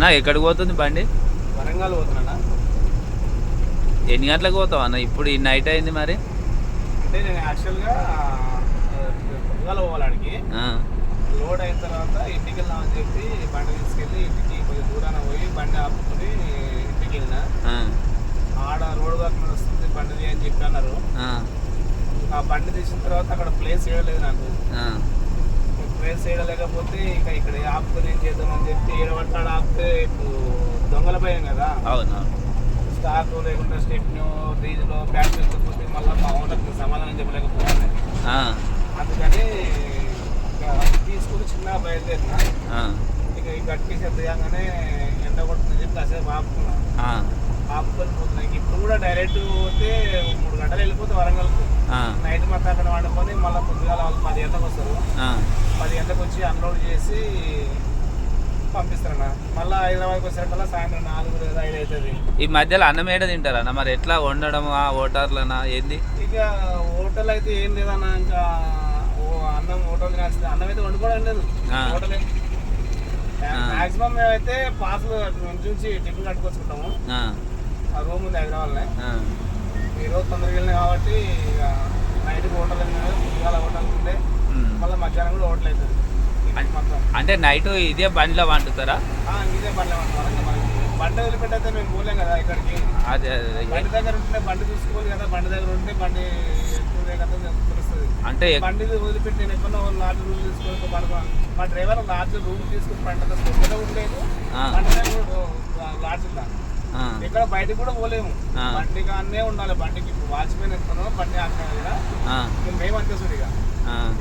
అన్న ఎక్కడికి పోతుంది బండి? వరంగల్ పోతున్నా. ఎన్ని గంటలకు పోతావు అన్న? ఇప్పుడు ఈ నైట్ అయింది మరి. అంటే నేను యాక్చువల్గా పొద్దుగాల పోవాలాడికి లోడ్ అయిన తర్వాత ఇంటికి వెళ్దామని చెప్పి బండి తీసుకెళ్ళి ఇంటికి కొంచెం దూరాన పోయి బండి ఆపుకుని ఇంటికి వెళ్ళిన. ఆడ రోడ్ వర్క్ వస్తుంది బండి అని చెప్పి అన్నారు. ఆ బండి తీసిన తర్వాత అక్కడ ప్లేస్ వేయలేదు నాకు. ప్లేస్ వేయలేకపోతే ఇక ఇక్కడ ఆపుకొని ఏం చేద్దామని చెప్పి ఏడబట్టాడు ఆపితే ఇప్పుడు దొంగల భయం కదా. స్టాక్ లేకుండా స్టెప్ను డీజిల్ బ్యాటరీ పోతే మళ్ళీ మా ఓనర్కి సమాధానం చెప్పలేకపోవాలి. అందుకని తీసుకుని చిన్నగా బయలుదేరిన. ఇక ఈ గట్టి చేద్దాగానే ఎండ కొడుతుంది చెప్పి కాసేపు ఆపుకున్నా. ఆపుకొని పోతున్నా. ఇప్పుడు కూడా డైరెక్ట్ పోతే 3 గంటలు వెళ్ళిపోతే వరంగల్కు. నైట్ మొత్తం అక్కడ వండుకొని మళ్ళీ పొద్దుగాల వాళ్ళు 10 గంటలకు వస్తారు. 10 గంటలకు వచ్చి అన్లోడ్ చేసి పంపిస్తారన్న. మళ్ళీ హైదరాబాద్కి వచ్చేసరికల్లా సాయంత్రం 4 లేదా 5 అవుతుంది. ఈ మధ్యలో అన్నం ఏడ తింటారన్న? మరి ఎట్లా వండడం హోటల్లోనా ఏంది? ఇక హోటల్ అయితే ఏం లేదన్న. ఇంకా అన్నం హోటల్ తినాల్సింది. అన్నం అయితే వండుకోవడం లేదు. హోటల్ మాక్సిమం మేమైతే పాసులు నుంచి టిఫిన్ కట్టుకొచ్చుకుంటాము. ఆ రూమ్ ఉంది హైదరాబాద్లో. ఈరోజు తొందరగా వెళ్ళినాయి కాబట్టి ఇక నైట్ హోటల్ పొద్దుగాల హోటల్ ఉంటే మళ్ళీ మధ్యాహ్నం కూడా హోటల్ అవుతుంది. అంటే నైట్ ఇదే బండిలో వండుతారా? ఇదే బండిలో వండుతారు. మనకి బండి వదిలిపెట్టయితే మేము పోలేం కదా ఇక్కడికి. అదే బండి దగ్గర ఉంటే బండి చూసుకోవాలి కదా. బండి దగ్గర ఉంటే బండి కదా తెలుస్తుంది. అంటే బండి వదిలిపెట్టి నేను ఎక్కడో లాడ్జ్ రూమ్ తీసుకొని పడుకోవాలి. మా డ్రైవర్ లాడ్జ్ రూమ్ తీసుకుని బండి స్కూల్లో ఉండలేదు. బండి లాడ్జ్ ఉందా ఎక్కడ బయటకు కూడా పోలేము. బండి కానే ఉండాలి. బండికి ఇప్పుడు వాచ్మెన్ ఎత్తాను బండి ఆగినా కదా మేము అంతే చూడిగా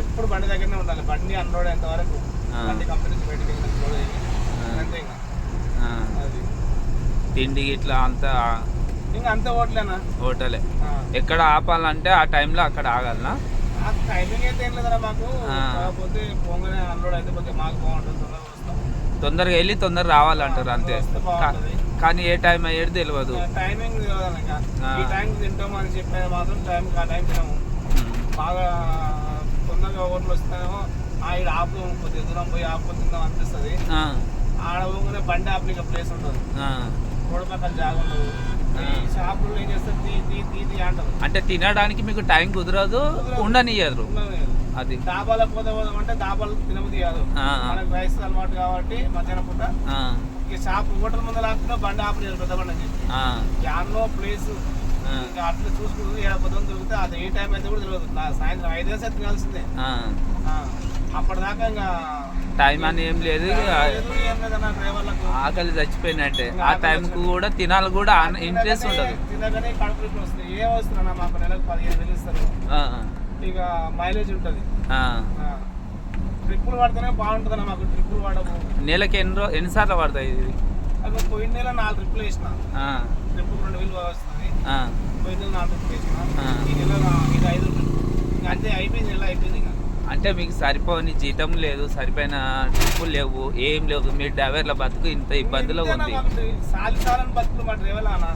ఎప్పుడు బండి దగ్గరనే ఉండాలి. బండి అన్లోడ్ అయ్యేంత వరకు బండి కంపెనీ నుంచి బయటకు వెళ్ళి అంతే. ఇంకా అది తిండి ఇట్లా అంతా ఇంకా అంతే హోటలేనా? హోటలే. ఎక్కడ ఆపాలంటే ఆ టైంలో అక్కడ ఆగాలనా? టైమింగ్ అయితే ఏం లేదన్నా మాకు. కాకపోతే పొంగనే అన్లోడ్ అయితే కొంచెం మాకు బాగుంటుంది. తొందరగా వెళ్ళి తొందరగా రావాలంటారు అంతే. కానీ ఏ టైం అయ్యేది తెలియదు. టైమింగ్ తెలియదు. ఇంకా ఈ టైం తింటాము అని చెప్పిన మాత్రం టైంకి ఆ టైం తినము. బాగా తొందరగా ఓట్లు వస్తాయేమో ఇక్కడ ఆపు కొద్దిగా దూరం పోయి ఆపు తిందాం అనిపిస్తుంది. ఆడ పోగానే బండి ఆపలిక ప్లేస్ ఉంటుంది. రోడ్డు పక్కన జాగా ఉండదు. షాపులు ఏం చేస్తారు తీ అంటారు. అంటే తినడానికి మీకు టైం కుదరదు, ఉండనియ్యరు. అది దాబాలకు పోదామంటే దాబాలు తినబుద్ధి కాదు. మనకు రైస్ అలవాటు కాబట్టి మధ్యాహ్నం పూట ఇక షాప్ హోటల్ ముందు లేకుండా బండి ఆపలేదు పెద్ద బండి అని చెప్పి. యాన్లో ప్లేస్ ఇంకా అట్లా చూసుకుంటుంది. ఏడ పొద్దున దొరికితే అది ఏ టైం అయితే కూడా తెలియదు. సాయంత్రం 5 గంటల తినాల్సిందే. అప్పటిదాకా ఇంకా టైం అని ఏం లేదు. ఏం లేదన్న డ్రైవర్లకు ఆకలి చచ్చిపోయినట్టే. ఆ టైంకు కూడా తినాలి కూడా ఇంట్రెస్ట్ ఉండదు. తినగానే కడుపు నొప్పి వస్తుంది. ఏం వస్తున్నా మాకు నెలకు 15,000 ఇస్తారు. ఇక మైలేజ్ ఉంటుంది. ట్రిప్పులు పడితేనే బాగుంటుంది అన్న. మాకు ట్రిప్పులు పడవు. నెలకి ఎన్నిసార్లు పడతాయి ఇది? అక్కడ పోయిన నెల 4 ట్రిప్పులు వేసిన. ట్రిప్పు 2,000 వస్తుంది. పోయిన నెల 4 ట్రిప్పులు వేసిన. ఈ నెల ఇది 5 ట్రిప్పులు. అంతే అయిపోయింది. నెల అయిపోయింది. ఇంకా అంటే మీకు సరిపోని జీతం లేదు, సరిపోయిన ట్రిప్పులు లేవు, ఏం లేవు. మీ డ్రైవర్ల బతుకు ఇంత ఇబ్బందిలో ఉంది. సాలిసాలని బతుకులు మా డ్రైవర్లు అన్న.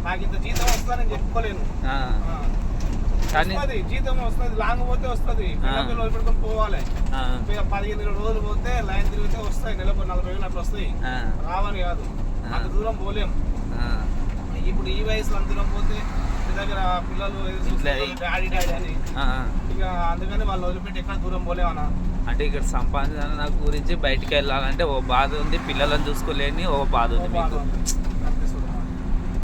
నాకు ఇంత జీతం వస్తుందని చెప్పుకోలేను. కానీ జీతం వస్తుంది. లాంగ్ పోతే వస్తుంది. పిల్లలు పెట్టుకొని పోవాలి. 15 రోజులు పోతే లైన్ తిరిగితే వస్తాయి. నెలకు 40,000 అట్లా వస్తాయి. రావని కాదు. అంత దూరం పోలేము. ఇప్పుడు ఈ వయసులో అంత దూరం పోతే దగ్గర పిల్లలు డాడీ అని ఇక అందుకని వాళ్ళు వదిలిపెట్టి ఎక్కడ దూరం పోలేమన్నా. అంటే ఇక్కడ సంపాదన గురించి బయటికి వెళ్ళాలంటే ఓ బాధ ఉంది, పిల్లలను చూసుకోలేని ఓ బాధ ఉంది మీకు.